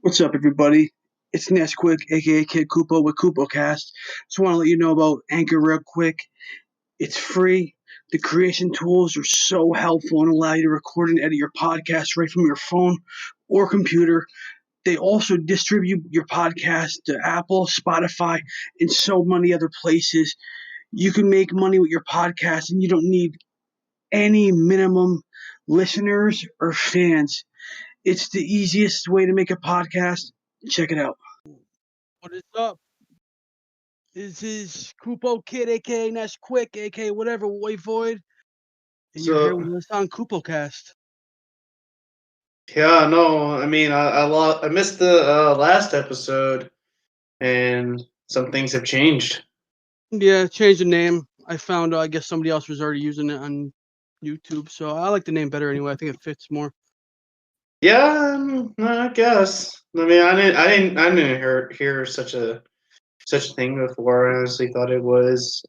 What's up, everybody? It's Nesquick, aka Kid Kupo with KupoKast. Just want to let you know about Anchor real quick. It's free. The creation tools are so helpful and allow you to record and edit your podcast right from your phone or computer. They also distribute your podcast to Apple, Spotify, and so many other places. You can make money with your podcast and you don't need any minimum listeners or fans. It's the easiest way to make a podcast. Check it out. What is up? This is Kupo Kid, aka Nash Quick, aka whatever, White Void, and you're here So with us on KupoKast. yeah, no, I mean, I missed the last episode, and some things have changed. Yeah, change the name. I found I guess somebody else was already using it on YouTube, so I like the name better anyway. I think it fits more. Yeah, I guess. I mean, I didn't hear such a thing before. I honestly thought it was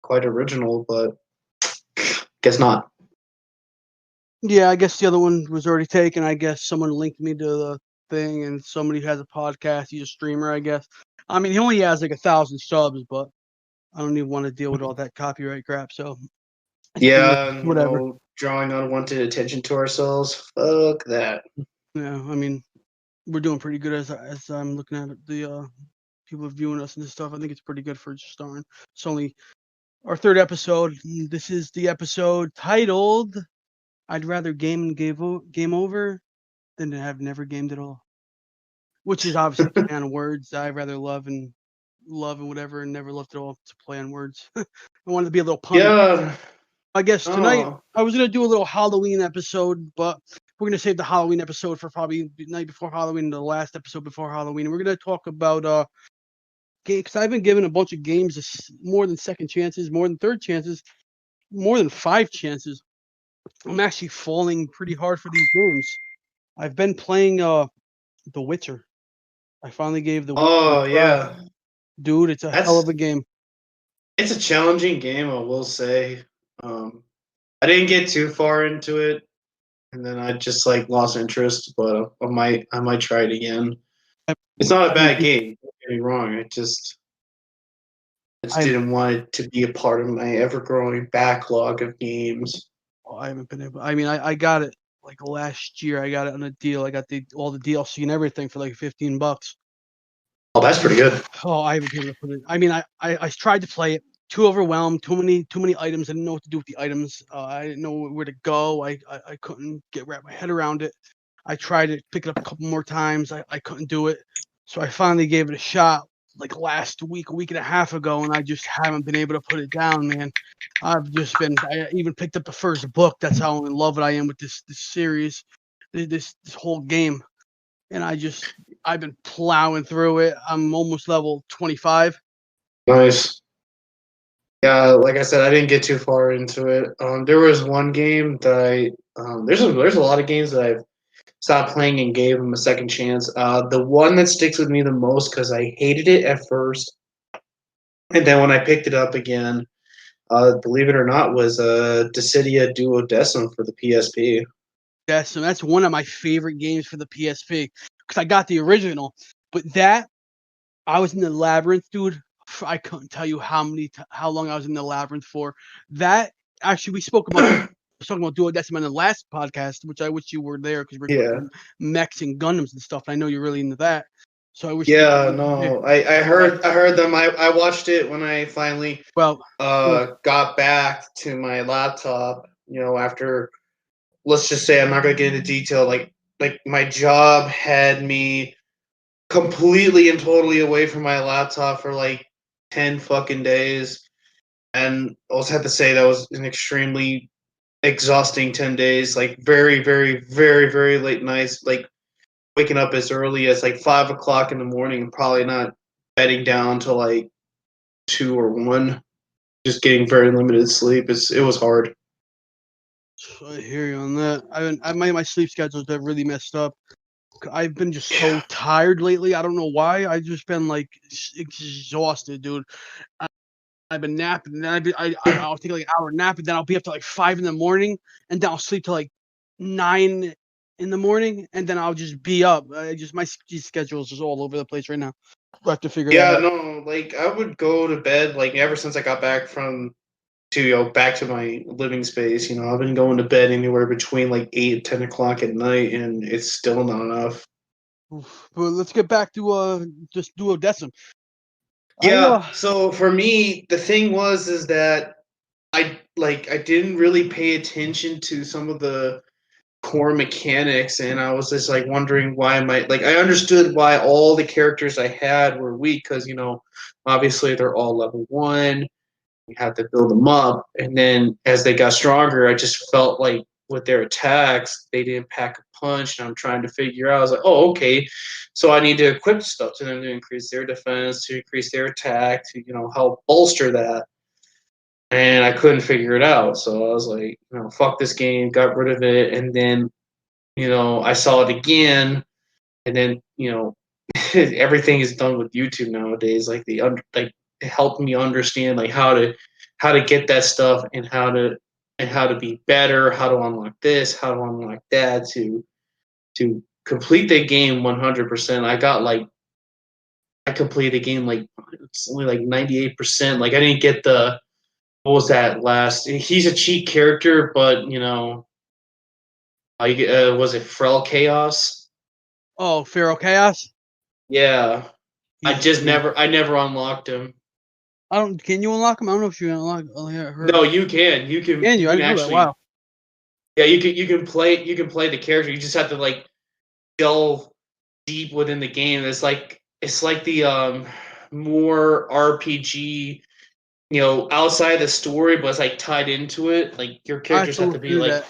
quite original, but guess not. Yeah, I guess the other one was already taken. I guess someone linked me to the thing, and somebody who has a podcast. He's a streamer, I guess. I mean, he only has like 1,000 subs, but I don't even want to deal with all that copyright crap. So Yeah, and whatever. drawing unwanted attention to ourselves. Fuck that. Yeah, I mean, we're doing pretty good as I'm looking at the people viewing us and this stuff. I think it's pretty good for just starting. It's only our third episode. This is the episode titled "I'd rather game over than to have never gamed at all," which is obviously a play on words. I'd rather love and whatever and never loved at all. It's a play on words. I wanted to be a little punny. Yeah. I guess tonight Oh. I was gonna do a little Halloween episode, but we're gonna save the Halloween episode for probably the night before Halloween, the last episode before Halloween. And we're gonna talk about games, because I've been given a bunch of games more than second chances, more than third chances, more than 5 chances. I'm actually falling pretty hard for these games. I've been playing The Witcher. I finally gave The Witcher a Oh try. yeah. Dude, it's a hell of a game. It's a challenging game, I will say. I didn't get too far into it, and then I just lost interest. But I might try it again. It's not a bad game. Don't get me wrong. I just I didn't want it to be a part of my ever-growing backlog of games. I haven't been able. I mean, I got it like last year. I got it on a deal. I got all the DLC and everything for like $15. Oh, that's pretty good. Oh, I haven't been able to put it. I mean, I tried to play it. Too overwhelmed. Too many items. I didn't know what to do with the items. I didn't know where to go. I couldn't wrap my head around it. I tried to pick it up a couple more times. I couldn't do it. So I finally gave it a shot like last week, a week and a half ago, and I just haven't been able to put it down, man. I even picked up the first book. That's how in love I am with this series, this whole game. And I've been plowing through it. I'm almost level 25. Nice. Yeah, like I said, I didn't get too far into it. There was one game that there's a lot of games that I've stopped playing and gave them a second chance. The one that sticks with me the most because I hated it at first, and then when I picked it up again, believe it or not, was Dissidia Duodecim for the PSP. Yes, and that's one of my favorite games for the PSP because I got the original. But I was in the labyrinth, dude. I couldn't tell you how long I was in the labyrinth for. That actually, we spoke about. I was talking about Duodecim in the last podcast, which I wish you were there because we're Yeah. talking mechs and Gundams and stuff. I know you're really into that, so I wish. Yeah, no, I heard them. I watched it when I finally got back to my laptop. After, let's just say, I'm not gonna get into detail. Like my job had me completely and totally away from my laptop for like 10 fucking days, and I also had to say that was an extremely exhausting 10 days. Like very, very, very, very late nights. Like waking up as early as like 5 o'clock in the morning and probably not bedding down till like 2 or 1. Just getting very limited sleep. It was hard. I hear you on that. My sleep schedules have really messed up. I've been just so tired lately. I don't know why. I've just been like exhausted, dude. I've been napping, and then I'll take like an hour nap, and then I'll be up to like 5 in the morning, and then I'll sleep till like 9 in the morning, and then I'll just be up. My schedule is just all over the place right now. I have to figure that out. No, like I would go to bed like ever since I got back back to my living space. I've been going to bed anywhere between like 8 and 10 o'clock at night, and it's still not enough. But let's get back to just duodecim. Yeah. So for me, the thing is that I didn't really pay attention to some of the core mechanics, and I was just like wondering why I understood why all the characters I had were weak because obviously they're all level 1. You have to build them up, and then as they got stronger, I just felt like with their attacks they didn't pack a punch, and I'm trying to figure out. I was like, oh, okay, so I need to equip stuff to them to increase their defense, to increase their attack, to help bolster that. And I couldn't figure it out, so I was like, fuck this game, got rid of it, and then I saw it again, and then everything is done with YouTube nowadays. Like it helped me understand like how to get that stuff and how to be better, how to unlock this, how to unlock that to complete the game 100%. I completed the game like it's only like 98%. Like I didn't get what was that last? He's a cheat character, but was it Frel Chaos? Oh, Feral Chaos. Yeah, I never unlocked him. Can you unlock him? I don't know if you can unlock her. No, you can. You can. Can you I can didn't know that. actually. Wow. Yeah, you can play the character. You just have to like delve deep within the game. It's like the more RPG, outside the story, but it's like tied into it. Like your characters have to be like.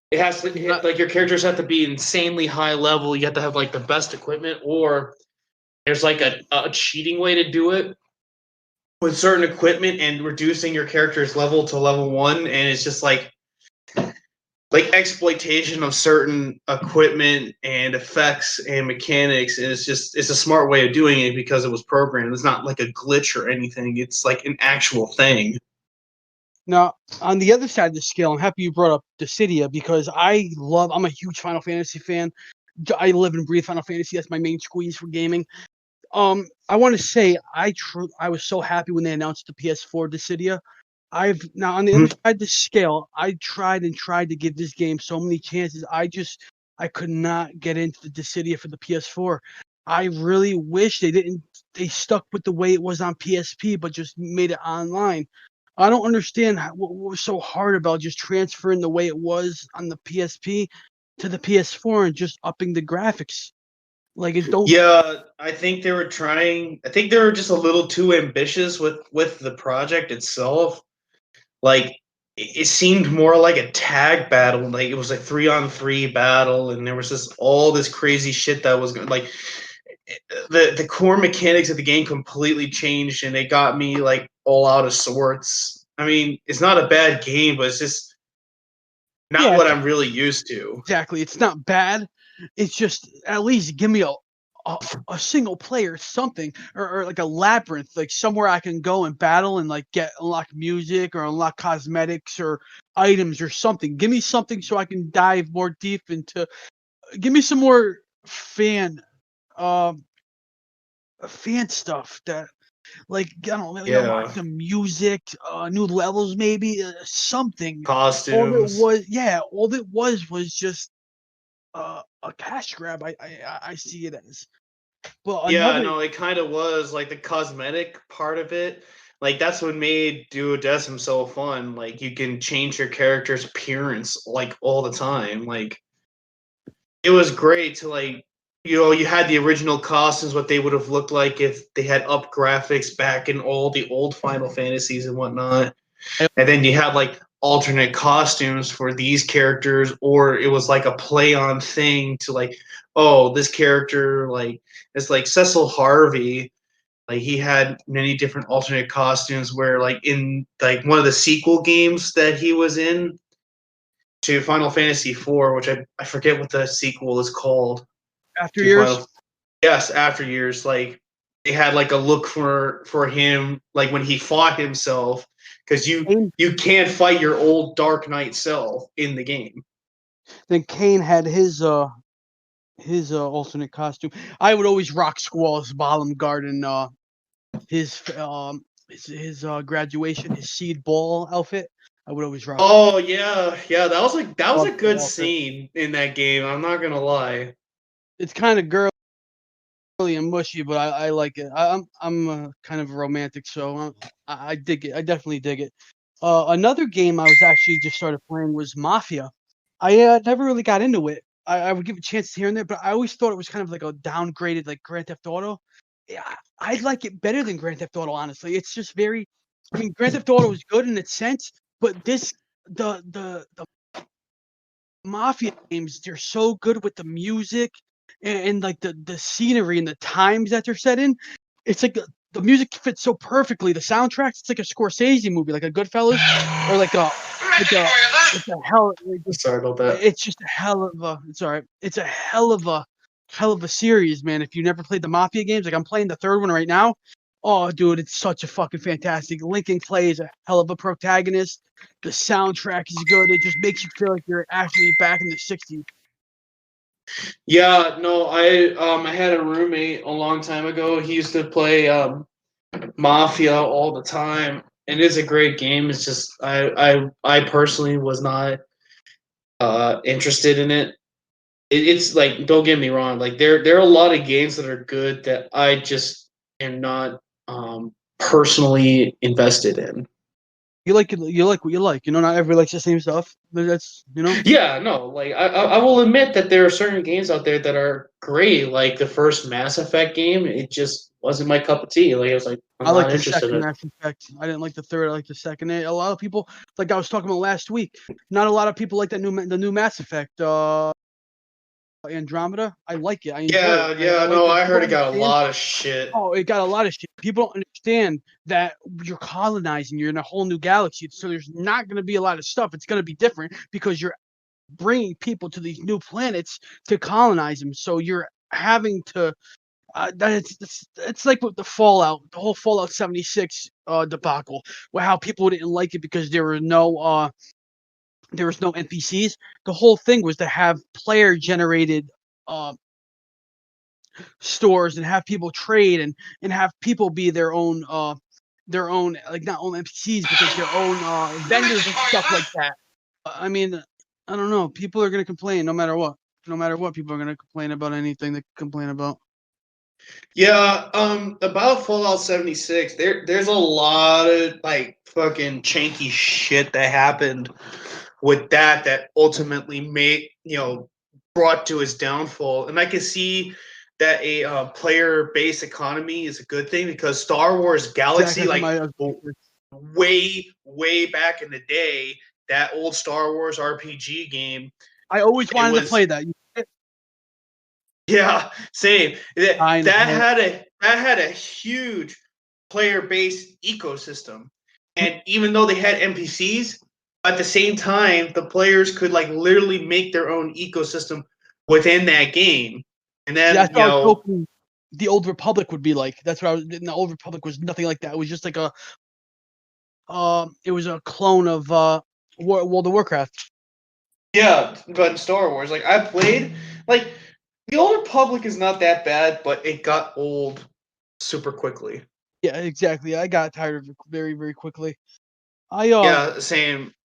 It has to like your characters have to be insanely high level. You have to have like the best equipment, or there's like a cheating way to do it with certain equipment and reducing your character's level to level 1, and it's just like exploitation of certain equipment and effects and mechanics, and it's a smart way of doing it because it was programmed. It's not like a glitch or anything. It's like an actual thing. Now, on the other side of the scale, I'm happy you brought up Dissidia because I'm a huge Final Fantasy fan. I live and breathe Final Fantasy. That's my main squeeze for gaming. I want to say I was so happy when they announced the PS4 Dissidia. Now on the other side of the scale, I tried to give this game so many chances. I could not get into the Dissidia for the PS4. I really wish they stuck with the way it was on PSP, but just made it online. I don't understand what was so hard about just transferring the way it was on the PSP to the PS4 and just upping the graphics. Like it don't. Yeah, I think they were trying. I think they were just a little too ambitious with the project itself. Like it seemed more like a tag battle. Like it was like 3-on-3 battle, and there was all this crazy shit that was like the core mechanics of the game completely changed, and it got me like all out of sorts. I mean, it's not a bad game, but it's just not what I'm really used to. Exactly, it's not bad. It's just at least give me a single player something or like a labyrinth, like somewhere I can go and battle and like unlock music or unlock cosmetics or items or something. Give me something so I can dive more deep into. Give me some more fan stuff that like I don't know, unlock some music, new levels, maybe something. Costumes. All it was just a cash grab. I see it as. But it kind of was like the cosmetic part of it. Like that's what made Duodecim so fun. Like you can change your character's appearance like all the time. Like it was great to like you had the original costumes, what they would have looked like if they had up graphics back in all the old Final Fantasies and whatnot. And then you had like alternate costumes for these characters, or it was like a play on thing to like, oh, this character like it's like Cecil Harvey, like he had many different alternate costumes where like in like one of the sequel games that he was in to Final Fantasy IV, which I forget what the sequel is called. After Years? Yes, After Years. Like they had like a look for him like when he fought himself, because you can't fight your old Dark Knight self in the game. Then Kane had his alternate costume. I would always rock Squall's Balam Garden. His graduation, his seed ball outfit. I would always rock. Oh yeah, that was a good scene in that game. I'm not gonna lie. It's kind of girly and mushy, but I like it. I'm kind of romantic, so I dig it. I definitely dig it. Another game I was actually just started playing was Mafia. I never really got into it. I would give it chances here and there, but I always thought it was kind of like a downgraded like Grand Theft Auto. Yeah, I like it better than Grand Theft Auto, honestly. It's just very. I mean, Grand Theft Auto is good in its sense, but the Mafia games, they're so good with the music and like the scenery and the times that they're set in. It's like the music fits so perfectly. The soundtracks, it's like a Scorsese movie, like a Goodfellas, or like a it's a hell. Sorry about that. It's just a hell of a. It's all right. It's a hell of a series, man. If you never played the Mafia games, like I'm playing the third one right now. Oh, dude, it's such a fucking fantastic. Lincoln Clay is a hell of a protagonist. The soundtrack is good. It just makes you feel like you're actually back in the '60s. Yeah, no, I had a roommate a long time ago. He used to play Mafia all the time, and it's a great game. It's just I personally was not interested in it. It's like, don't get me wrong, like there are a lot of games that are good that I just am not personally invested in. You like what you like. You know, not everybody likes the same stuff, but that's Yeah, no, like I will admit that there are certain games out there that are great. Like the first Mass Effect game, it just wasn't my cup of tea. Like I was like, I'm I like not the interested second in it. Mass Effect. I didn't like the third. I like the second. A lot of people, like I was talking about last week, not a lot of people like the new Mass Effect. Andromeda. I like it. I enjoy it. I like No, that I people heard it got a understand. lot of shit. Oh, it got a lot of shit. People don't understand that you're colonizing. You're in a whole new galaxy, so there's not going to be a lot of stuff. It's going to be different because you're bringing people to these new planets to colonize them. So you're having to. It's like with the Fallout, the whole Fallout 76 debacle, where how people didn't like it because there was no NPCs. The whole thing was to have player generated stores and have people trade and have people be their own like not own NPCs but like their own vendors and stuff like that. I mean, I don't know. People are gonna complain no matter what. No matter what, people are gonna complain about anything they complain about. Yeah, about Fallout 76, there's a lot of like fucking chanky shit that happened with that ultimately made, brought to its downfall. And I can see that a player-based economy is a good thing because Star Wars Galaxy, way back in the day, that old Star Wars RPG game. I always wanted to play that. Yeah, same. That had a huge player-based ecosystem, and even though they had NPCs, at the same time, the players could like literally make their own ecosystem within that game. And then that's what I was hoping the Old Republic would be like. That's what I was. The Old Republic was nothing like that. It was just like it was a clone of World of Warcraft. Yeah, but in Star Wars, like I played, like the Old Republic is not that bad, but it got old super quickly. Yeah, exactly. I got tired of it very, very quickly. Yeah, same.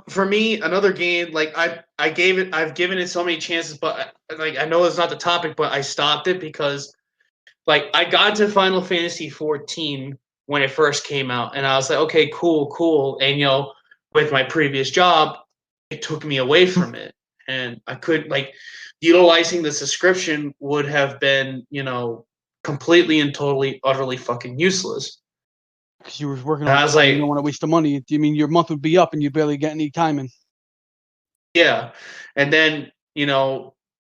For me, another game like I've given it so many chances, but like I know it's not the topic, but I stopped it because like I got to Final Fantasy 14 when it first came out, and I was like, okay, cool, and with my previous job, it took me away from it, and I could like utilizing the subscription would have been completely and totally utterly fucking useless. Because you were working on time, like, you don't want to waste the money. You mean your month would be up and you barely get any time in? Yeah, and then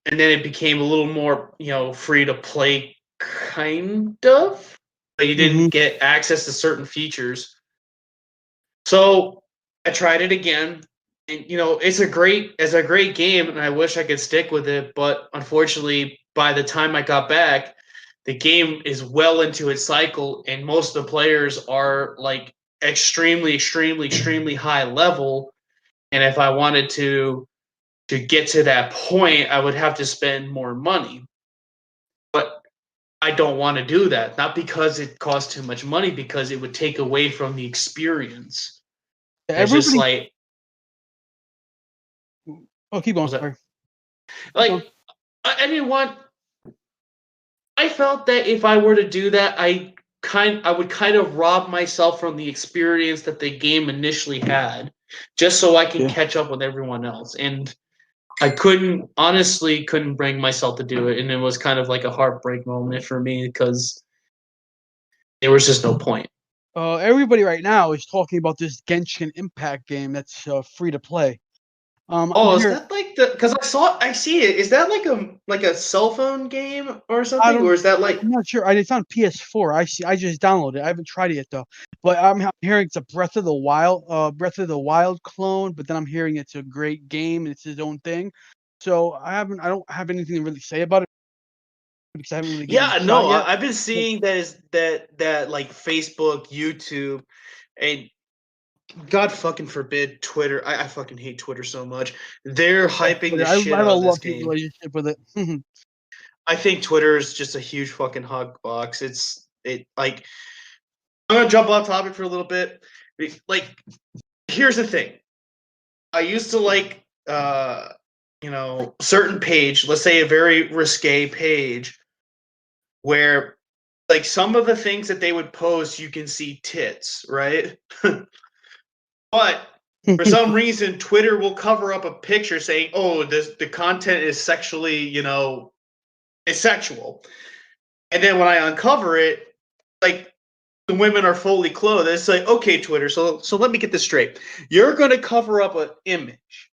it became a little more free to play, kind of, but you didn't get access to certain features. So I tried it again, and it's a great game, and I wish I could stick with it, but unfortunately, by the time I got back, the game is well into its cycle, and most of the players are like extremely high level. And if I wanted to to get to that point, I would have to spend more money. But I don't want to do that. Not because it costs too much money, because it would take away from the experience. It's just like... Oh, keep going. Sorry. Like, I mean, what? I felt that if I were to do that, I would kind of rob myself from the experience that the game initially had, just so I can catch up with everyone else. And I honestly couldn't bring myself to do it, and it was kind of like a heartbreak moment for me because there was just no point. Everybody right now is talking about this Genshin Impact game that's free to play. Is that like because I see it. Is that like a cell phone game or something, or is that like... I'm not sure. It's on PS4. I just downloaded it. I haven't tried it yet though. But I'm hearing it's a Breath of the Wild clone. But then I'm hearing it's a great game and it's his own thing. So I don't have anything to really say about it because I haven't really given it a shot yet. I've been seeing that like Facebook, YouTube, and God fucking forbid Twitter. I fucking hate Twitter so much. They're hyping the shit out of this game. I have a love-hate relationship with it. I think Twitter is just a huge fucking hug box. Like, I'm gonna jump off topic for a little bit. Like, here's the thing. I used to like certain page, let's say a very risque page, where like some of the things that they would post, you can see tits, right? But for some reason, Twitter will cover up a picture saying, "Oh, the content is sexually, it's sexual." And then when I uncover it, like the women are fully clothed. It's like, okay, Twitter. So let me get this straight. You're going to cover up an image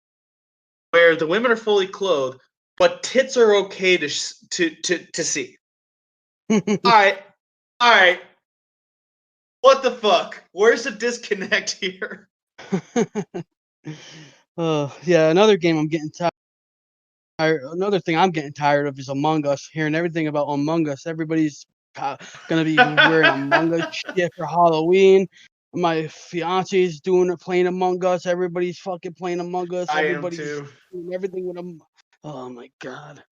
where the women are fully clothed, but tits are okay to see. All right. What the fuck? Where's the disconnect here? Yeah, another game I'm getting tired. Another thing I'm getting tired of is Among Us. Hearing everything about Among Us, everybody's gonna be wearing Among Us shit for Halloween. My fiance's playing Among Us. Everybody's fucking playing Among Us. Everybody's doing everything with them. Oh my god.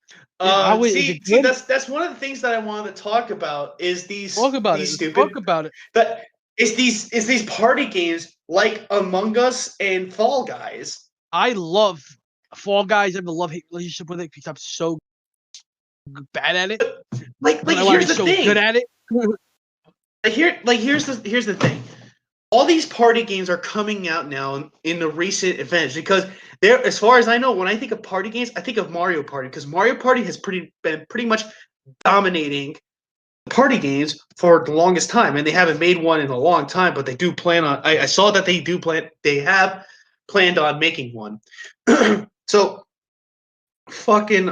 See, that's one of the things that I wanted to talk about. Is these stupid? Talk about it. But it's these party games like Among Us and Fall Guys. I love Fall Guys. I have a love-hate relationship with it because I'm so bad at it. Like here's the thing. Good at it. Here's the thing. All these party games are coming out now in the recent events because they're, as far as I know, when I think of party games, I think of Mario Party because Mario Party has been pretty much dominating party games for the longest time, and they haven't made one in a long time, but they do plan on. I saw that they have planned on making one. So fucking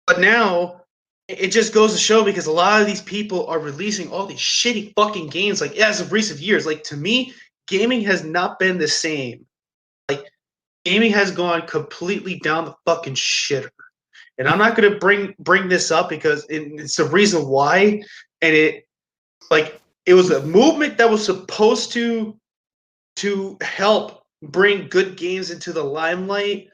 but now it just goes to show because a lot of these people are releasing all these shitty fucking games like as of recent years. Like to me, gaming has not been the same. Like gaming has gone completely down the fucking shitter. And I'm not going to bring this up because it's the reason why. And it was a movement that was supposed to help bring good games into the limelight.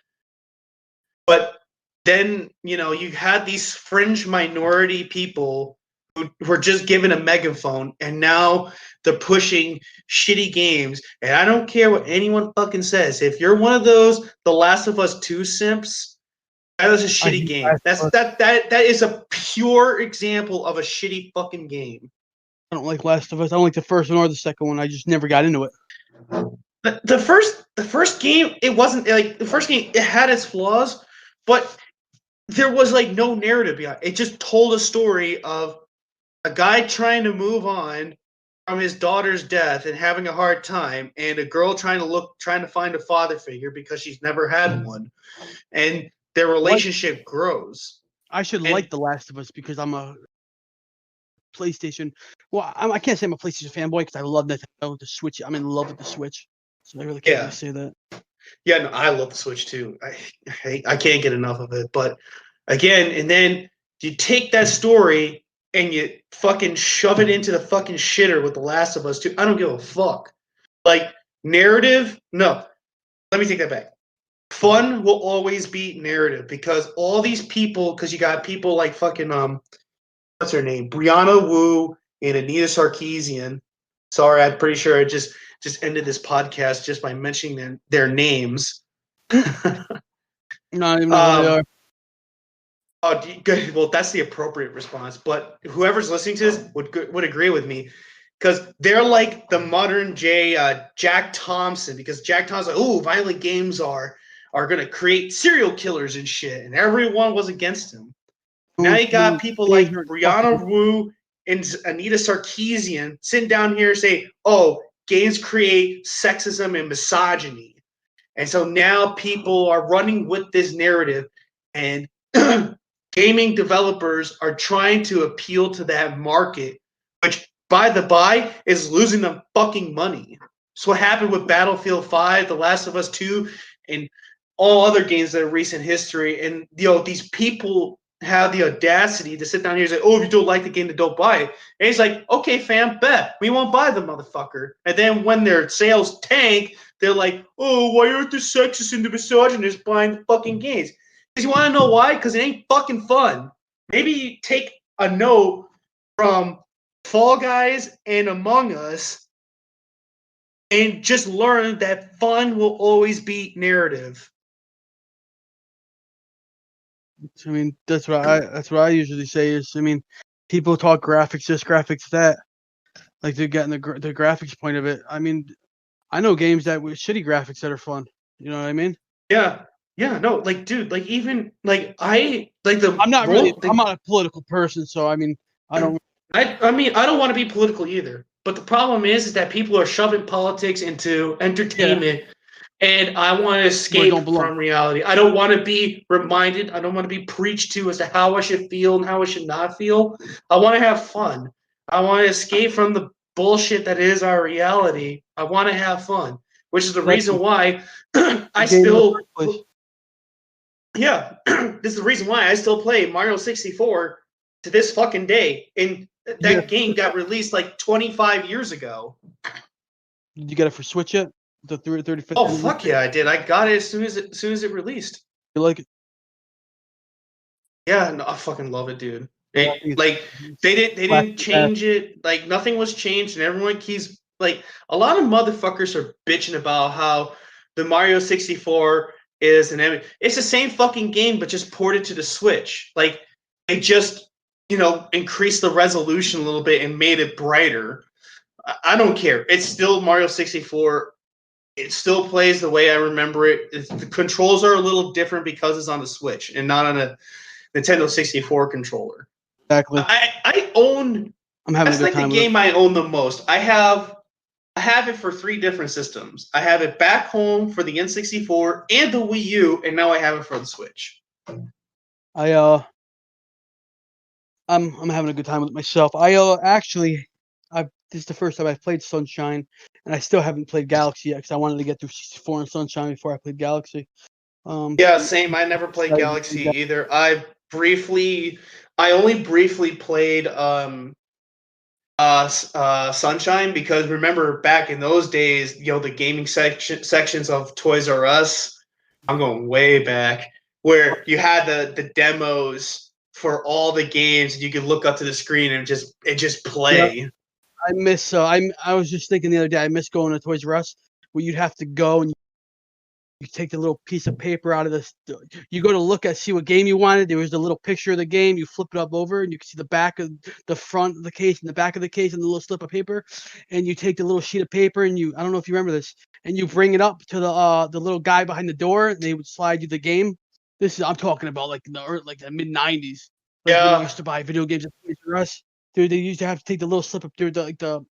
But then, you had these fringe minority people who were just given a megaphone, and now they're pushing shitty games. And I don't care what anyone fucking says. If you're one of those The Last of Us 2 simps, that is a shitty game. That is a pure example of a shitty fucking game. I don't like Last of Us. I don't like the first one or the second one. I just never got into it. The first game, it wasn't like the first game. It had its flaws, but there was like no narrative behind it. It just told a story of a guy trying to move on from his daughter's death and having a hard time, and a girl trying to find a father figure because she's never had one, and their relationship grows. I should like The Last of Us because I'm a PlayStation. Well, I can't say I'm a PlayStation fanboy because I love the Switch. I'm in love with the Switch, so I really can't really say that. Yeah, no, I love the Switch too. I can't get enough of it. But again, and then you take that story and you fucking shove it into the fucking shitter with The Last of Us 2. I don't give a fuck. Like, narrative? No. Let me take that back. fun will always beat narrative because all these people, because you got people like fucking what's her name, Brianna Wu and Anita Sarkeesian. Sorry, I'm pretty sure I just ended this podcast just by mentioning their names. Not even know who they are. Oh, good. Well, that's the appropriate response. But whoever's listening to this would agree with me because they're like the modern J Jack Thompson. Because Jack Thompson's like, violent games are going to create serial killers and shit, and everyone was against him. Now you got people like Brianna Wu and Anita Sarkeesian sitting down here and say, games create sexism and misogyny. And so now people are running with this narrative, and gaming developers are trying to appeal to that market, which, by the by, is losing them fucking money. So what happened with Battlefield 5, The Last of Us 2, and all other games that are recent history. And, these people have the audacity to sit down here and say, if you don't like the game, then don't buy it. And he's like, okay, fam, bet. We won't buy the motherfucker. And then when their sales tank, they're like, why aren't the sexist and the misogynists buying the fucking games? Because you want to know why? Because it ain't fucking fun. Maybe you take a note from Fall Guys and Among Us and just learn that fun will always beat narrative. I mean, that's what I usually say is, I mean, people talk graphics this, graphics that, like they're getting the graphics point of it. I mean, I know games that with shitty graphics that are fun. You know what I mean? Yeah. Yeah, no, like, dude, like, even, like, I'm not a political person, so, I mean, I don't. I mean, I don't want to be political either. But the problem is that people are shoving politics into entertainment, and I want to escape from reality. I don't want to be reminded. I don't want to be preached to as to how I should feel and how I should not feel. I want to have fun. I want to escape from the bullshit that is our reality. I want to have fun, which is the reason why I still. Yeah, this is the reason why I still play Mario 64 to this fucking day. And that game got released like 25 years ago. Did you get it for Switch yet? The 35th? Oh, fuck yeah, I did. I got it as soon as it released. You like it? Yeah, no, I fucking love it, dude. They didn't change it. Like, nothing was changed, and everyone keeps, like, a lot of motherfuckers are bitching about how the Mario 64 is it's the same fucking game, but just ported to the Switch. Like, they just, increased the resolution a little bit and made it brighter. I don't care. It's still Mario 64. It still plays the way I remember it. The controls are a little different because it's on the Switch and not on a Nintendo 64 controller. Exactly. I own. That's like the game I own the most. I have it for 3 different systems. I have it back home for the N64 and the Wii U, and now I have it for the Switch. I'm having a good time with it myself. This is the first time I've played Sunshine, and I still haven't played Galaxy yet because I wanted to get through 64 and Sunshine before I played Galaxy. Yeah, same. I never played Galaxy either. I only briefly played Sunshine because remember back in those days, the gaming sections of Toys R Us, I'm going way back, where you had the demos for all the games and you could look up to the screen and just play. Yeah. I was just thinking the other day, I miss going to Toys R Us where you'd have to go and you take the little piece of paper out of this. You go to look at see what game you wanted. There was a little picture of the game. You flip it up over, and you can see the back of the front of the case and the back of the case and the little slip of paper. And you take the little sheet of paper and I don't know if you remember this, and you bring it up to the little guy behind the door. And they would slide you the game. I'm talking about like the mid '90s. Like when you used to buy video games at Toys R Us. Dude, they used to have to take the little slip up through the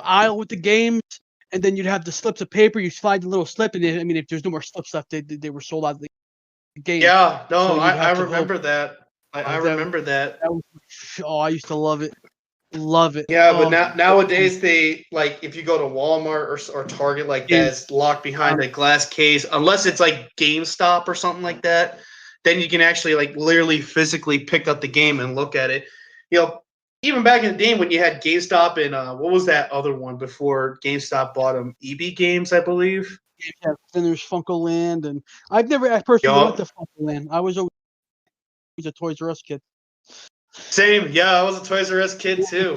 aisle with the games. And then you'd have the slips of paper. You slide the little slip, and if there's no more slips left, they were sold out of the game. Yeah, no, so I remember that. I remember that. I used to love it. Love it. Yeah, but nowadays they if you go to Walmart or Target that, it's locked behind a glass case, unless it's like GameStop or something like that. Then you can actually literally physically pick up the game and look at it. Even back in the day when you had GameStop and what was that other one before GameStop bought them? EB Games, I believe. games. Yeah. Then there's Funko Land, and I personally went to Funko Land. I was always a Toys R Us kid. Same, yeah, I was a Toys R Us kid too.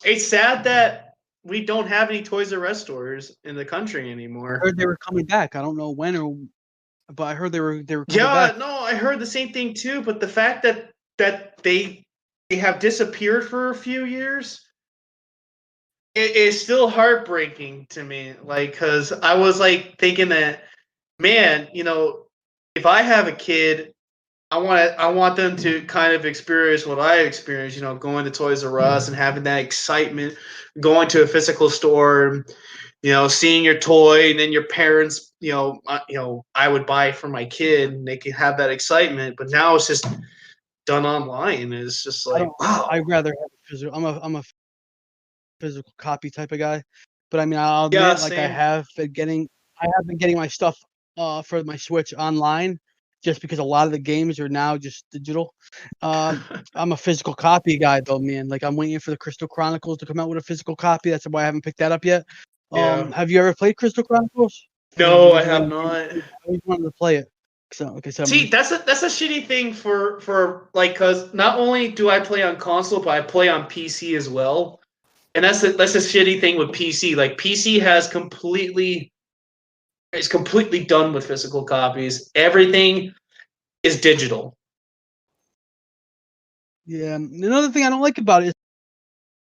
It's sad that we don't have any Toys R Us stores in the country anymore. I heard they were coming back. I don't know when but I heard they were coming back. Yeah, no, I heard the same thing too. But the fact that they have disappeared for a few years, it is still heartbreaking to me. Like, because I was like thinking that, man, if I have a kid, I want them to kind of experience what I experienced. Going to Toys R Us and having that excitement, going to a physical store. Seeing your toy, and then your parents, I would buy it for my kid, and they could have that excitement. But now it's just done online. It's just like, wow. I'd rather have a physical. I'm a physical copy type of guy, but I mean, I'll admit, like I have been getting my stuff for my Switch online, just because a lot of the games are now just digital. I'm a physical copy guy though, man. Like I'm waiting for the Crystal Chronicles to come out with a physical copy. That's why I haven't picked that up yet. Have you ever played Crystal Chronicles? No, I have not. I always wanted to play it. So, like I said, see, that's a shitty thing for like, because not only do I play on console, but I play on PC as well, and that's a shitty thing with PC. Like PC is completely done with physical copies. Everything is digital. Yeah, another thing I don't like about it is,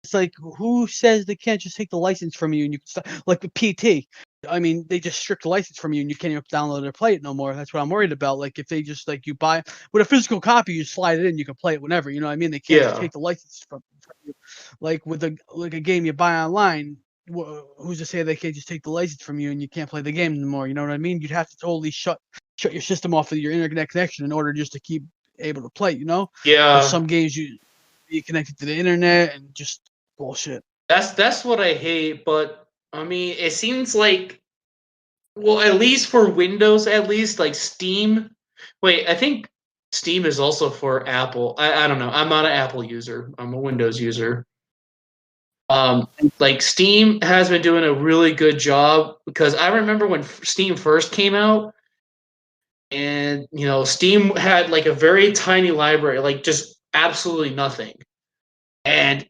it's like, who says they can't just take the license from you and you can start, like the PT? I mean, they just strict the license from you and you can't even download or play it no more. That's what I'm worried about. Like, if they just, like, you buy with a physical copy, you slide it in, you can play it whenever. You know what I mean? They can't just take the license from you. Like with a game you buy online, who's to say they can't just take the license from you and you can't play the game anymore? You know what I mean? You'd have to totally shut your system off of your internet connection in order just to keep able to play. Yeah. There's some games you be connected to the internet and just bullshit. That's what I hate, but I mean, it seems like, well, at least for Windows, at least like Steam. Wait, I think Steam is also for Apple. I don't know. I'm not an Apple user. I'm a Windows user. Like Steam has been doing a really good job, because I remember when Steam first came out, and Steam had like a very tiny library, like just absolutely nothing. And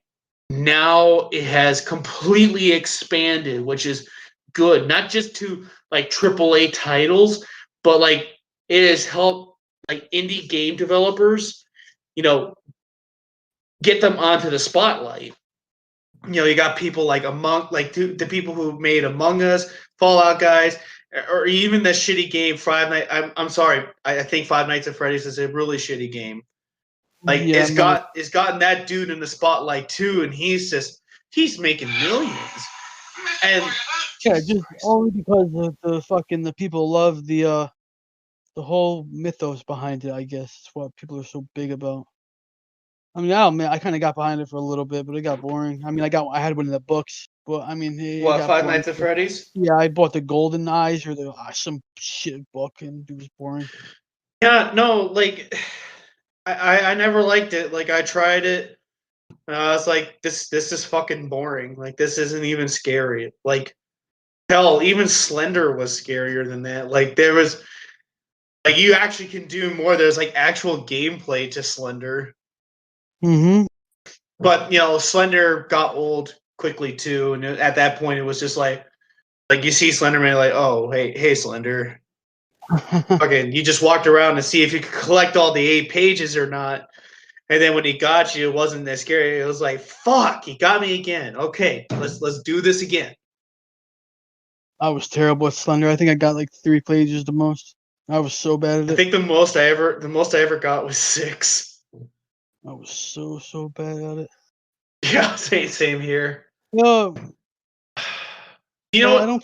now it has completely expanded, which is good, not just to like AAA titles, but like it has helped like indie game developers, get them onto the spotlight. You got people like the people who made Among Us, Fallout guys, or even the shitty game Five Nights. I'm sorry, I think Five Nights at Freddy's is a really shitty game. Like, it's gotten that dude in the spotlight too, and he's making millions. And yeah, just only because the people love the whole mythos behind it. I guess it's what people are so big about. I mean, I kind of got behind it for a little bit, but it got boring. I mean, I had one of the books, but I mean, what, Five Nights at Freddy's? Yeah, I bought the Golden Eyes or some shit book, and it was boring. Yeah, no, like I never liked it. Like, I tried it. I was like, this is fucking boring. Like, this isn't even scary. Like, hell, even Slender was scarier than that. Like, there was, like, you actually can do more. There's like actual gameplay to Slender. Mm-hmm. But Slender got old quickly too, and at that point, it was just like you see Slenderman, like, oh, hey, Slender. Okay, you just walked around to see if you could collect all the 8 pages or not. And then when he got you, it wasn't that scary. It was like, fuck, he got me again. Okay, let's do this again. I was terrible at Slender. I think I got like 3 pages the most. I was so bad at it. I think the most I ever got was 6. I was so bad at it. Yeah, same here. No, I don't.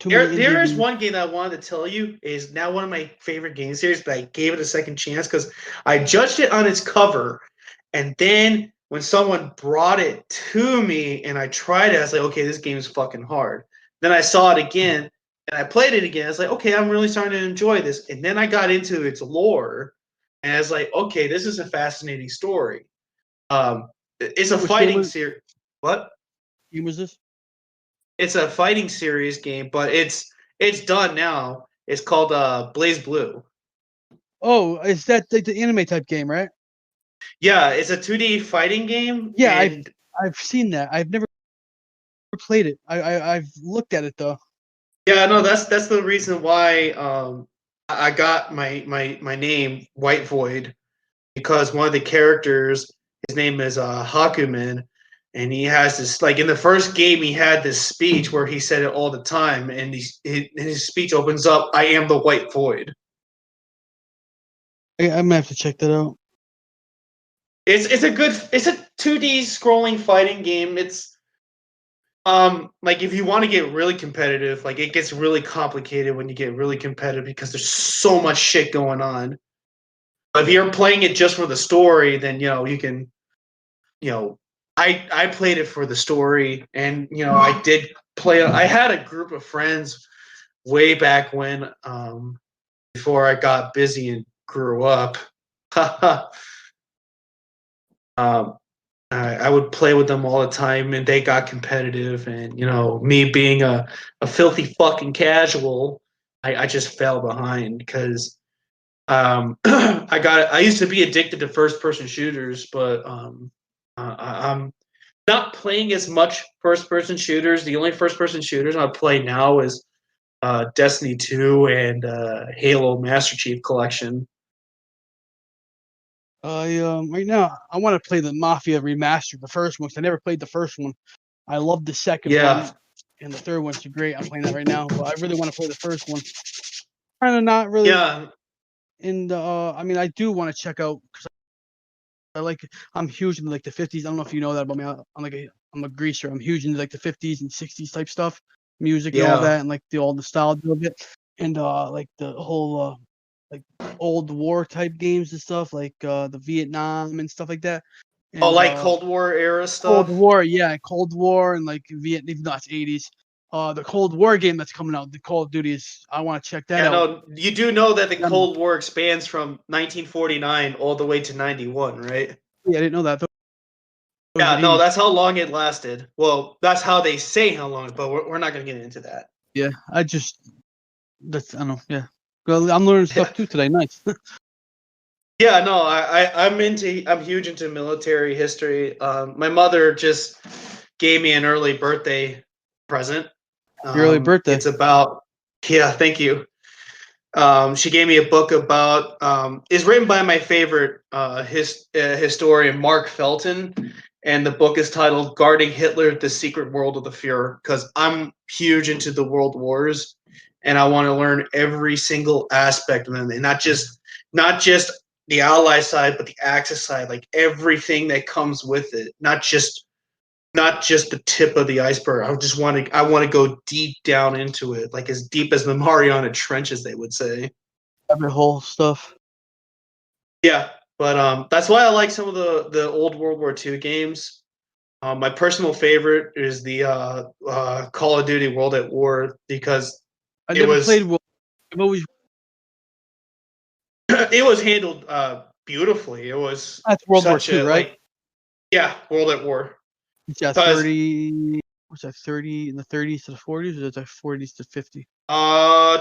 There is one game that I wanted to tell you is now one of my favorite game series, but I gave it a second chance because I judged it on its cover, and then when someone brought it to me and I tried it, I was like, okay, this game is fucking hard. Then I saw it again and I played it again. I was like, okay, I'm really starting to enjoy this. And then I got into its lore, and I was like, okay, this is a fascinating story. It's a fighting series. What game was this? It's a fighting series game, but it's done now. It's called Blaze Blue. Oh, is that like the anime type game, right? Yeah, it's a 2D fighting game. Yeah, and I've seen that. I've never played it. I've looked at it though. Yeah, no, that's the reason why I got my name White Void, because one of the characters, his name is Hakumen, and he has this, like, in the first game he had this speech where he said it all the time, and his speech opens up, "I am the White Void." I'm gonna have to check that out. It's a 2D scrolling fighting game. It's like, if you want to get really competitive, like, it gets really complicated when you get really competitive because there's so much shit going on. But if you're playing it just for the story, then you can, I played it for the story, and I did play. I had a group of friends way back when, before I got busy and grew up. I would play with them all the time, and they got competitive. And me being a filthy fucking casual, I just fell behind because I used to be addicted to first person shooters, but I'm not playing as much first person shooters. The only first person shooters I play now is Destiny 2 and Halo Master Chief Collection. Right now I want to play the Mafia remastered, the first one, because I never played the first one. I love the second one, and the third one's great. I'm playing that right now, but I really want to play the first one. Kind of not really. Yeah. And I mean, I do want to check out, because I'm huge into like the 50s. I don't know if you know that about me. I'm a greaser. I'm huge into like the 50s and 60s type stuff, music and all that, and like all the nostalgia of it, and like the whole like old war type games and stuff, like the Vietnam and stuff like that. And, like Cold War era stuff. Cold War, yeah, Cold War, and like Vietnam. Even though it's 80s. The Cold War game that's coming out, the Call of Duty, I want to check that out. No, you do know that the Cold War expands from 1949 all the way to 91, right? Yeah, I didn't know that. Yeah, no, that's how long it lasted. Well, that's how they say how long, but we're not going to get into that. Yeah, I don't know. Yeah, well, I'm learning stuff too today. Nice. Yeah, no, I'm huge into military history. My mother just gave me an early birthday present. Early birthday. It's about, thank you. She gave me a book about, it's written by my favorite historian, Mark Felton, and the book is titled "Guarding Hitler: The Secret World of the Fuhrer," because I'm huge into the world wars, and I want to learn every single aspect of them, and not just the Allied side, but the Axis side, like everything that comes with it, not just the tip of the iceberg. I want to go deep down into it, like as deep as the Mariana Trench, as they would say. Every whole stuff. Yeah, but that's why I like some of the old World War II games. My personal favorite is the Call of Duty World at War, because I never played World. I've always it was handled beautifully. It was World War II, right? World at War. Yeah, 30. What's that? 30 in the 30s to the 40s, or is that 40s to 50?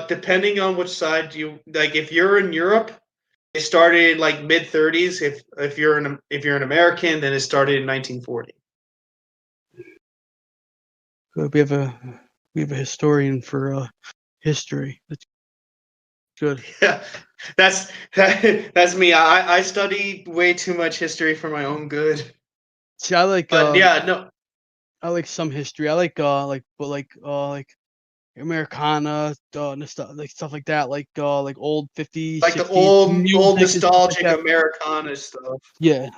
Depending on which side you like. If you're in Europe, it started like mid 30s. If you're an American, then it started in 1940. Good. We have a historian for history. That's good. Yeah, that's me. I study way too much history for my own good. See, I like. No. I like some history. I like Americana, like stuff like that, like old 50s, like 60s, the old nostalgic like Americana stuff. Yeah,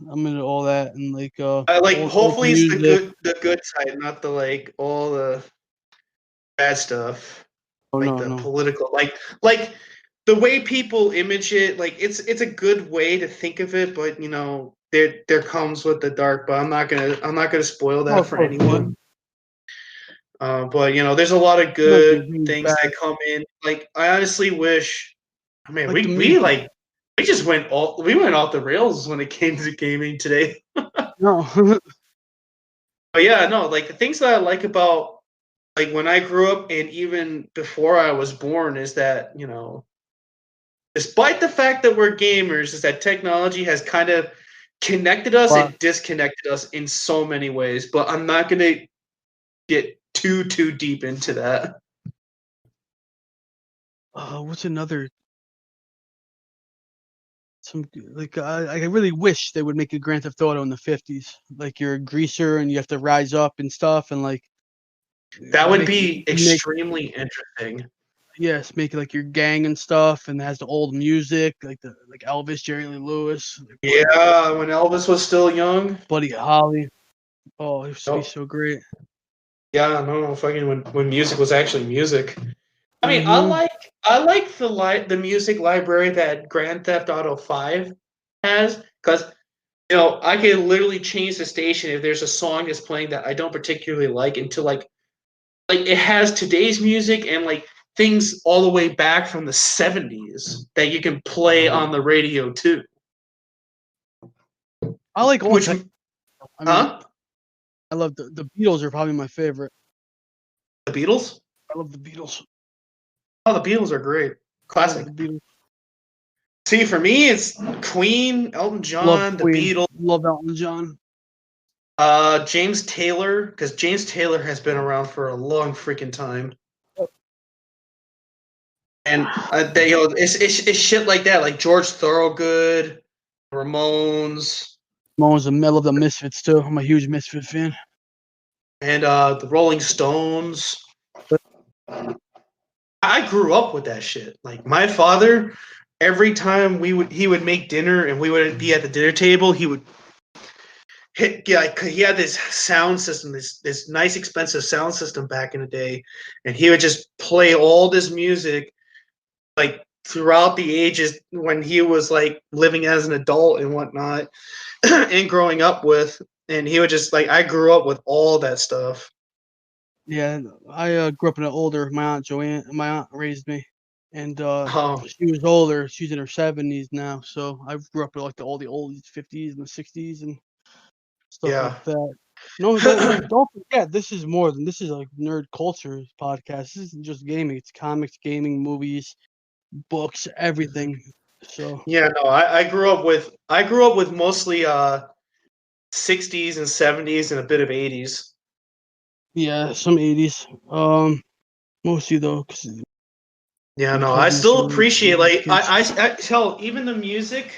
I'm into all that, and I like hopefully it's the good side, not the like all the bad stuff. Political, like the way people image it, like it's a good way to think of it, but there comes with the dark. But I'm not gonna spoil that for anyone. But there's a lot of good things that come in. Like, I honestly wish. I mean, we just went off the rails when it came to gaming today. No. But yeah, no, like the things that I like about like when I grew up and even before I was born, is that, you know, despite the fact that we're gamers, is that technology has kind of connected us and disconnected us in so many ways. But I'm not going to get too deep into that. What's another? I really wish they would make a Grand Theft Auto in the 50s. Like you're a greaser and you have to rise up and stuff, and like that would be extremely interesting. Yes, make it like your gang and stuff, and it has the old music, like Elvis, Jerry Lee Lewis. Yeah, when Elvis was still young. Buddy Holly. Oh, it used to be so great. Yeah, no, fucking when music was actually music. I mean, I like the music library that Grand Theft Auto 5 has, because you know I can literally change the station if there's a song that's playing that I don't particularly like into like it has today's music and like things all the way back from the 70s that you can play on the radio too. I like all. I love the Beatles are probably my favorite. The Beatles? I love the Beatles. Oh, the Beatles are great. Classic. The Beatles. See, for me, it's Queen, Elton John, the Beatles. Love Elton John. James Taylor, because James Taylor has been around for a long freaking time. And they, you know, it's shit like that, like George Thorogood, Ramones. I love the Misfits too. I'm a huge Misfit fan. And the Rolling Stones. I grew up with that shit. Like my father, every time he would make dinner and we would be at the dinner table, he would he had this sound system, this nice expensive sound system back in the day, and he would just play all this music like throughout the ages when he was like living as an adult and whatnot and growing up with, and he would just like I grew up with all that stuff. Yeah, I grew up in an older. My aunt Joanne, my aunt raised me, and she was older. She's in her 70s now, so I grew up with like all the old 50s and the 60s and stuff like that. No, don't forget, this is more than this is like nerd culture podcast. This isn't just gaming; it's comics, gaming, movies, books, everything. So yeah, no, I grew up with mostly 60s and 70s and a bit of 80s. Yeah, some 80s. Mostly though. Yeah, no, I still appreciate like I tell even the music,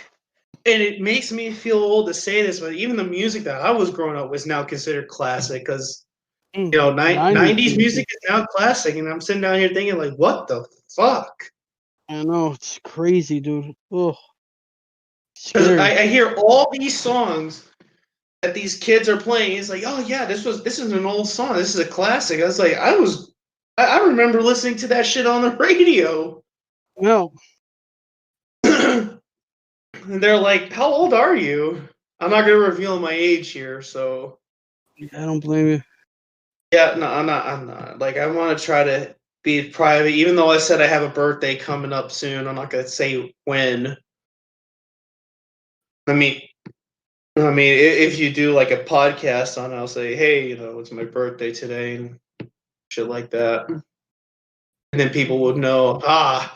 and it makes me feel old to say this, but even the music that I was growing up with is now considered classic because you know 90s music is now classic, and I'm sitting down here thinking like, what the fuck? I know, it's crazy, dude. Ugh. I hear all these songs that these kids are playing. It's like, oh yeah, this is an old song. This is a classic. I was like, I remember listening to that shit on the radio. No. And they're like, how old are you? I'm not gonna reveal my age here, so I don't blame you. Yeah, no, I'm not. Like I wanna try to be private, even though I said I have a birthday coming up soon. I'm not gonna say when. I mean, if you do like a podcast on it, I'll say, hey, you know, it's my birthday today and shit like that. And then people would know, I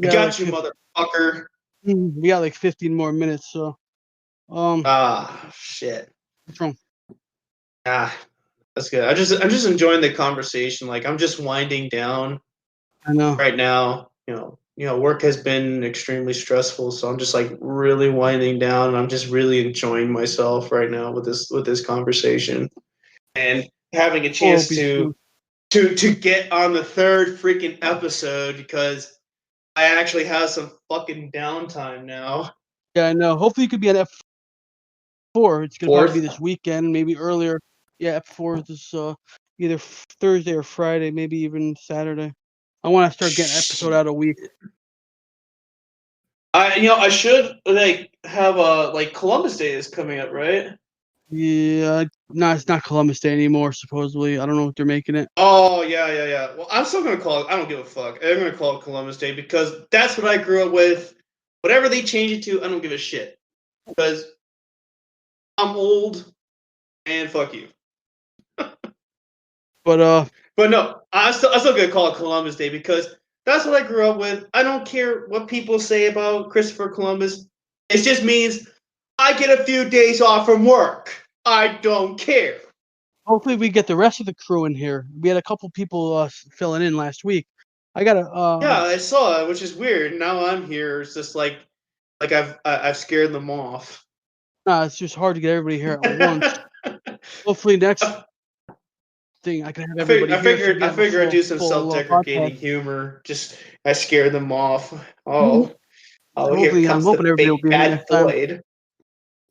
got you, motherfucker. We got like 15 more minutes, so. Shit. What's wrong? That's good. I'm just enjoying the conversation. Like I'm just winding down. I know. Right now, you know, work has been extremely stressful, so I'm just like really winding down, and I'm just really enjoying myself right now with this conversation, and having a chance to get on the third freaking episode because I actually have some fucking downtime now. Yeah, I know. Hopefully, you could be at F4. It's gonna probably be this weekend, maybe earlier. Yeah, F4 is either Thursday or Friday, maybe even Saturday. I want to start getting an episode out a week. I should like have like Columbus Day is coming up, right? Yeah, no, it's not Columbus Day anymore. Supposedly, I don't know what they're making it. Oh yeah. Well, I'm still gonna call it. I don't give a fuck. I'm gonna call it Columbus Day because that's what I grew up with. Whatever they change it to, I don't give a shit because I'm old and fuck you. But But no, I'm still gonna call it Columbus Day because that's what I grew up with. I don't care what people say about Christopher Columbus. It just means I get a few days off from work. I don't care. Hopefully, we get the rest of the crew in here. We had a couple people filling in last week. I gotta. Yeah, I saw it, which is weird. Now I'm here. It's just like I've scared them off. It's just hard to get everybody here at once. Hopefully, next thing I can have everybody here. I figured I'd do some self-deprecating humor. Just I scared them off. Oh, here comes the big bad Floyd.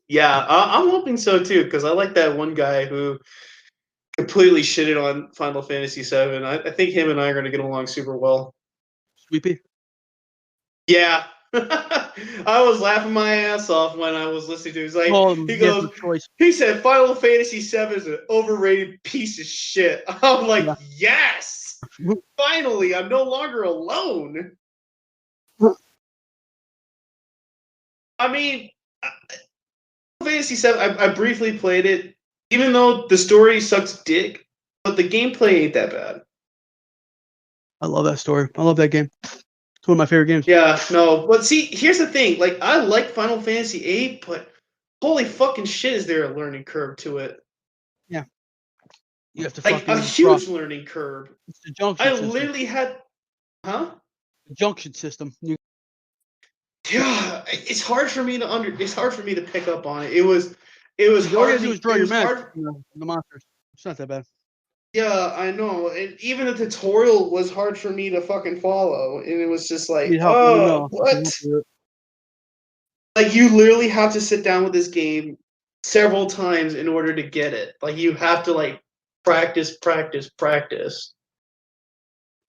Yeah, I'm hoping so too because I like that one guy who completely shitted on Final Fantasy VII. I think him and I are going to get along super well. Sweepy? Yeah. I was laughing my ass off when I was listening to him. He said Final Fantasy VII is an overrated piece of shit. I'm like, yes! Finally, I'm no longer alone. I mean, Final Fantasy VII, I briefly played it, even though the story sucks dick, but the gameplay ain't that bad. I love that story. I love that game. It's one of my favorite games. Yeah, no. But see, here's the thing. Like, I like Final Fantasy VIII, but holy fucking shit is there a learning curve to it. Yeah. You have to like a huge learning curve. It's the junction system. Literally had... Huh? The junction system. Yeah, it's hard for me to It's hard for me to pick up on it. It was hard. All you gotta do is draw your map from the monsters. It's not that bad. Yeah, I know. And even the tutorial was hard for me to fucking follow. And it was just like, what? Like, you literally have to sit down with this game several times in order to get it. Like, you have to, like, practice.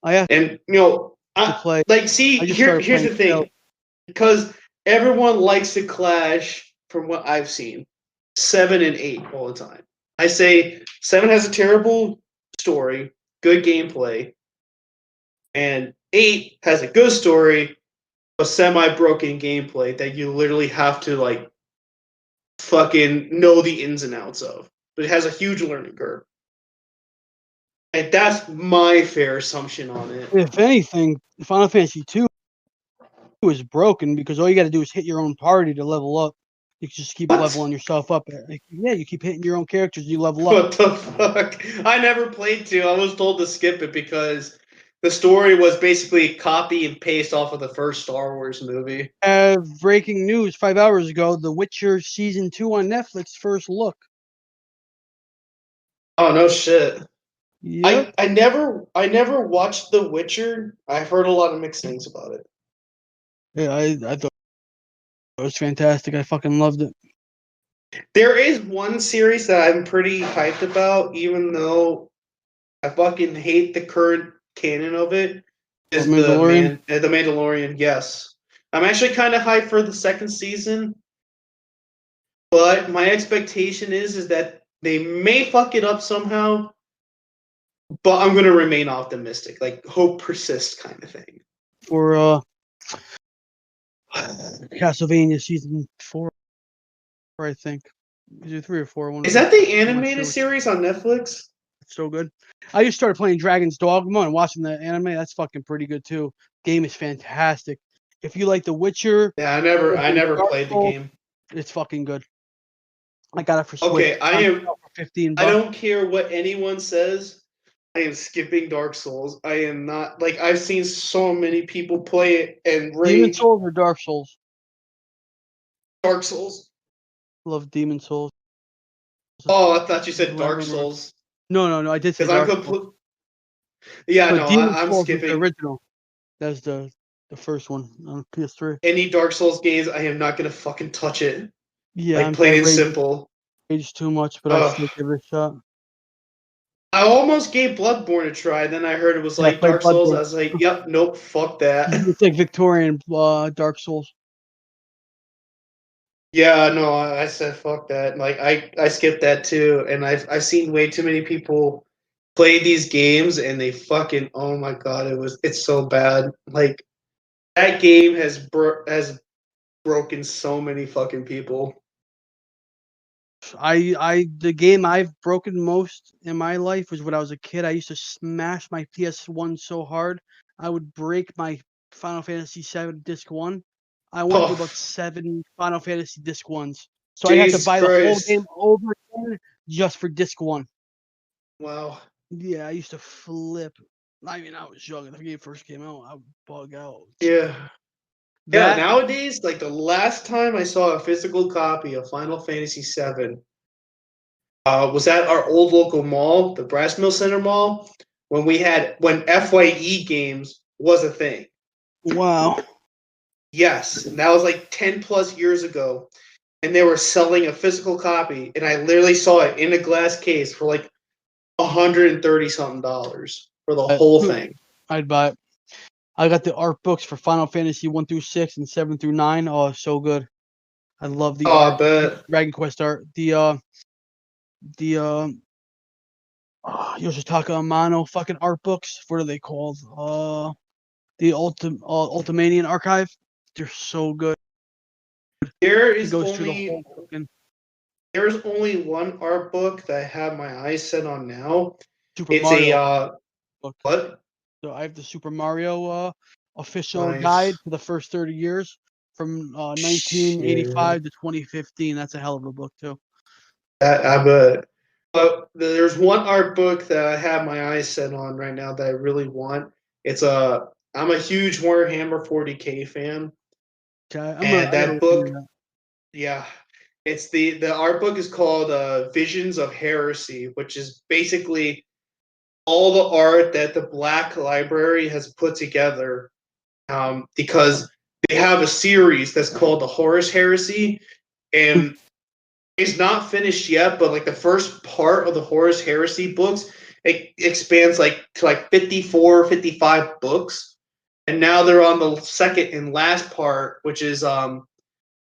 And, you know, here's the thing. Because everyone likes to clash, from what I've seen, 7 and 8 all the time. I say 7 has a terrible story, good gameplay, and 8 has a good story, but semi-broken gameplay that you literally have to, like, fucking know the ins and outs of. But it has a huge learning curve. And that's my fair assumption on it. If anything, Final Fantasy 2 is broken because all you got to do is hit your own party to level up. You just keep leveling yourself up. You keep hitting your own characters, you level up. What the fuck? I never played 2. I was told to skip it because the story was basically copy and paste off of the first Star Wars movie. Breaking news 5 hours ago, The Witcher Season 2 on Netflix, first look. Oh, no shit. Yep. I never watched The Witcher. I've heard a lot of mixed things about it. Yeah, I thought it was fantastic. I fucking loved it. There is one series that I'm pretty hyped about, even though I fucking hate the current canon of it. Is the Mandalorian? Yes, I'm actually kind of hyped for the second season, but my expectation is that they may fuck it up somehow. But I'm gonna remain optimistic, like hope persists, kind of thing. For Castlevania Season 4, I think. Is it 3 or 4? Is that the animated series on Netflix? It's so good. I just started playing Dragon's Dogma and watching the anime. That's fucking pretty good too. Game is fantastic. If you like The Witcher, I never played the game. It's fucking good. I got it for Switch. Okay, I am for $15. I don't care what anyone says. I am skipping Dark Souls. I am not I've seen so many people play it and rage. Demon Souls or Dark Souls? Dark Souls. Love Demon Souls. Oh, I thought you said Dark Souls. No. I did say Dark Souls. Yeah, but no, Demon I'm Souls skipping. The original. That's the first one on PS3. Any Dark Souls games, I am not gonna fucking touch it. Yeah, plain and simple. Rage too much, but I'll still give it a shot. I almost gave Bloodborne a try, then I heard it was like Dark Souls. I was like, yep, nope, fuck that. It's like Victorian Dark Souls. Yeah, no, I said fuck that. Like I skipped that too, and I've seen way too many people play these games, and they fucking, oh my god, it's so bad. Like that game has broken so many fucking people. The game I've broken most in my life was when I was a kid. I used to smash my PS1 so hard I would break my Final Fantasy VII Disc 1. I went through about 7 Final Fantasy Disc 1s. So I'd have to buy the whole game over again just for Disc 1. Wow. Yeah, I used to flip. I mean, I was young. When the game first came out, I would bug out. Yeah. Yeah, nowadays, like the last time I saw a physical copy of Final Fantasy VII was at our old local mall, the Brass Mill Center Mall, when FYE games was a thing. Wow. Yes, and that was like 10 plus years ago, and they were selling a physical copy, and I literally saw it in a glass case for like $130 something for the whole thing. I'd buy it. I got the art books for Final Fantasy 1 through 6 and 7 through 9. Oh, so good. I love the art. Dragon Quest art. The Yoshitaka Amano fucking art books. What are they called? The Ultimanian Archive. They're so good. There's only one art book that I have my eyes set on now. Super Mario book. What? So I have the Super Mario official guide for the first 30 years from 1985 to 2015. That's a hell of a book too. I bet. But there's one art book that I have my eyes set on right now that I really want. I'm a huge Warhammer 40K fan. Okay, that book, yeah, it's the art book is called Visions of Heresy, which is basically all the art that the Black Library has put together, because they have a series that's called the Horus Heresy, and it's not finished yet, but like the first part of the Horus Heresy books, it expands like to like 54, 55 books. And now they're on the second and last part, which is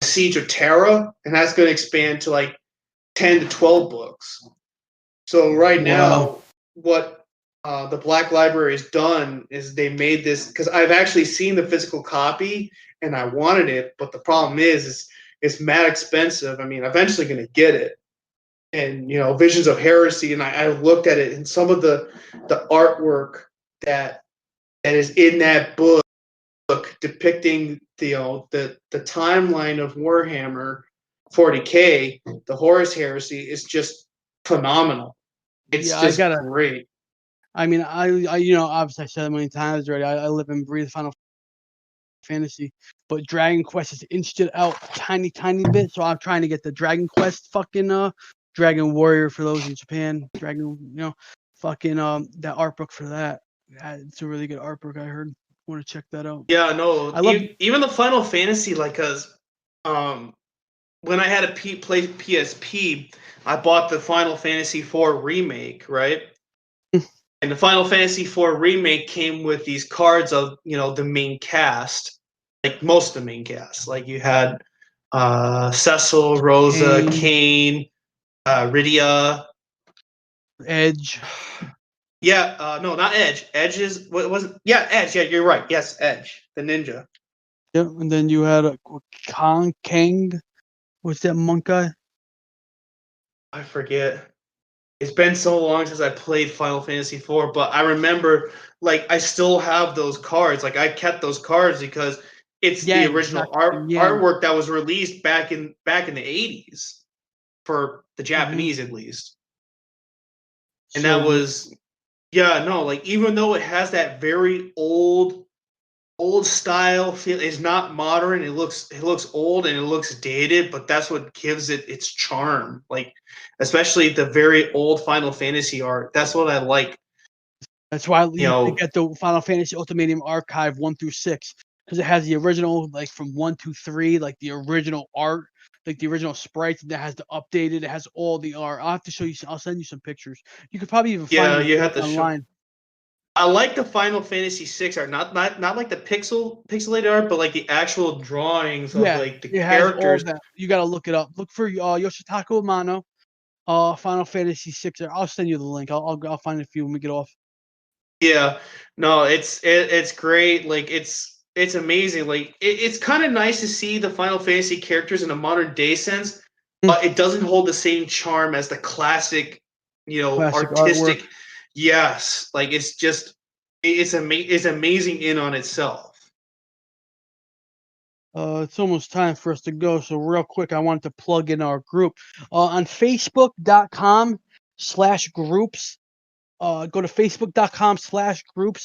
Siege of Terra, and that's going to expand to like 10 to 12 books. So right now, what the Black Library has done is they made this, because I've actually seen the physical copy and I wanted it, but the problem is it's mad expensive. I mean, eventually going to get it. And, Visions of Heresy, and I looked at it, and some of the artwork that is in that book depicting the timeline of Warhammer 40K, the Horus Heresy, is just phenomenal. It's great. I mean, I obviously I said it many times already. I live and breathe Final Fantasy, but Dragon Quest has inched it out a tiny bit. So I'm trying to get the Dragon Quest fucking Dragon Warrior for those in Japan. That art book for that. It's a really good art book. I heard. Want to check that out? Yeah, no. Even the Final Fantasy, like, cause when I had a play PSP, I bought the Final Fantasy IV remake, right? And the Final Fantasy IV remake came with these cards of, the main cast, like most of the main cast. Like you had Cecil, Rosa, Kane, Rydia, Edge. Yeah, no, not Edge. Edge is what was it? Yeah, Edge. Yeah, you're right. Yes, Edge, the ninja. Yeah, and then you had Kang. What's that monk guy? I forget. It's been so long since I played Final Fantasy IV, but I remember, like, I still have those cards. Like, I kept those cards because it's the original artwork that was released back in the 80s for the Japanese, at least. And that was, like, even though it has that very old style feel, it's not modern. It looks old and it looks dated, but that's what gives it its charm. Like, especially the very old Final Fantasy art. That's what I like. That's why you get the Final Fantasy Ultimanium Archive 1 through 6, because it has the original, like from 1 to 3, like the original art, like the original sprites. That has the updated. It has all the art. I'll have to show you. I'll send you some pictures. You could probably even find you have to online. Show. I like the Final Fantasy VI art, not like the pixelated art, but like the actual drawings of like the characters. You got to look it up. Look for Yoshitaka Amano, Final Fantasy VI. I'll send you the link. I'll find it for you when we get off. Yeah, no, it's great. Like it's amazing. Like it's kind of nice to see the Final Fantasy characters in a modern day sense, but it doesn't hold the same charm as the classic, Classic artistic. artwork. Yes, like it's amazing in on itself. It's almost time for us to go, so real quick, I want to plug in our group on Facebook.com/groups. Go to Facebook.com/group/